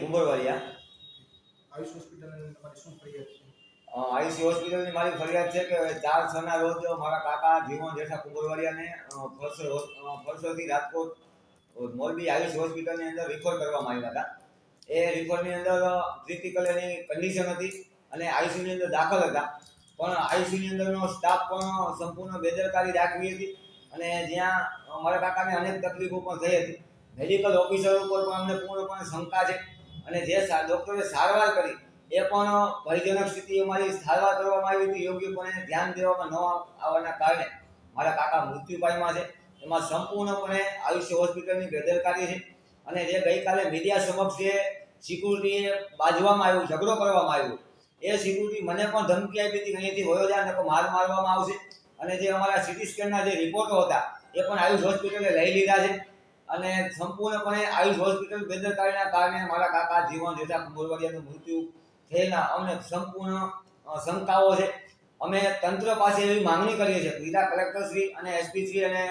કુંભરવાડિયા આયુષ હોસ્પિટલની તમારી શું ફરિયાદ છે? આયુષ હોસ્પિટલની મારી ફરિયાદ છે કે 4/6 રોજ મારા કાકા જીવન જેઠા કુંભરવાડિયાને ફરસોથી રાજકોટ મોરબી આયુષ હોસ્પિટલની અંદર રિફર કરવામાં આવ્યા હતા. એ રિફરની અંદર ક્રિટિકલ એની કન્ડિશન હતી અને આઈસીયુની અંદર દાખલ હતા, પણ આઈસીયુની અંદરનો સ્ટાફ પણ સંપૂર્ણ બેદરકારી દાખવી હતી અને જ્યાં મારા કાકાને અનેક તકલીફો પણ થઈ હતી. મેડિકલ ઓફિસર ઉપર પણ અમને પૂર્ણપણે શંકા છે અને જે ડૉક્ટરે સારવાર કરી એ પણ ભયજનક સ્થિતિ અમારી સારવાર કરવામાં આવી હતી, યોગ્યપણે ધ્યાન દેવામાં ન આવવાના કારણે મારા કાકા મૃત્યુ પામ્યા છે. એમાં સંપૂર્ણપણે આયુષ્ય હોસ્પિટલની બેદરકારી છે અને જે ગઈકાલે મીડિયા સમક્ષ જે સિક્યુરિટીએ બાજવામાં આવ્યું, ઝઘડો કરવામાં આવ્યો, એ સિક્યુરિટી મને પણ ધમકી આપી હતી કે અહીંથી વયો જા નકર માર મારવામાં આવશે. અને જે અમારા સીટી સ્કેનના જે રિપોર્ટો હતા એ પણ આયુષ હોસ્પિટલે લઈ લીધા છે અને સંપૂર્ણપણે આયુષ હોસ્પિટલ બેદરકારીના કારણે મારા કાકા જીવન જેઠા કુંભરવાડિયાનું મૃત્યુ થયેલા અમને સંપૂર્ણ શંકાઓ છે. અમે તંત્ર પાસે એવી માંગણી કરીએ છીએ, જિલ્લા કલેક્ટરશ્રી અને એસપીશ્રી અને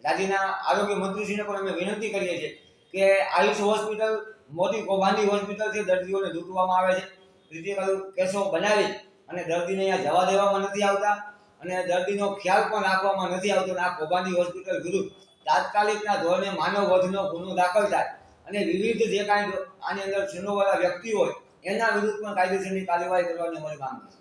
રાજ્યના આરોગ્ય મંત્રીશ્રીને પણ અમે વિનંતી કરીએ છીએ કે આયુષ હોસ્પિટલ મોટી કૌભાંડી હોસ્પિટલ છે, દર્દીઓને લૂંટવામાં આવે છે, ક્રિટિકલ કેસો બનાવી અને દર્દીને અહીંયા જવા દેવામાં નથી આવતા અને દર્દીનો ખ્યાલ પણ રાખવામાં નથી આવતો. આ કૌભાંડી હોસ્પિટલ વિરુદ્ધ તાત્કાલિકના ધોરણે માનવ વધનો ગુનો દાખલ થાય અને વિવિધ જે કાંઈ આની અંદર છિન્નોવાળા વ્યક્તિ હોય એના વિરુદ્ધ પણ કાયદેસરની કાર્યવાહી કરવાની અમારી માંગ છે.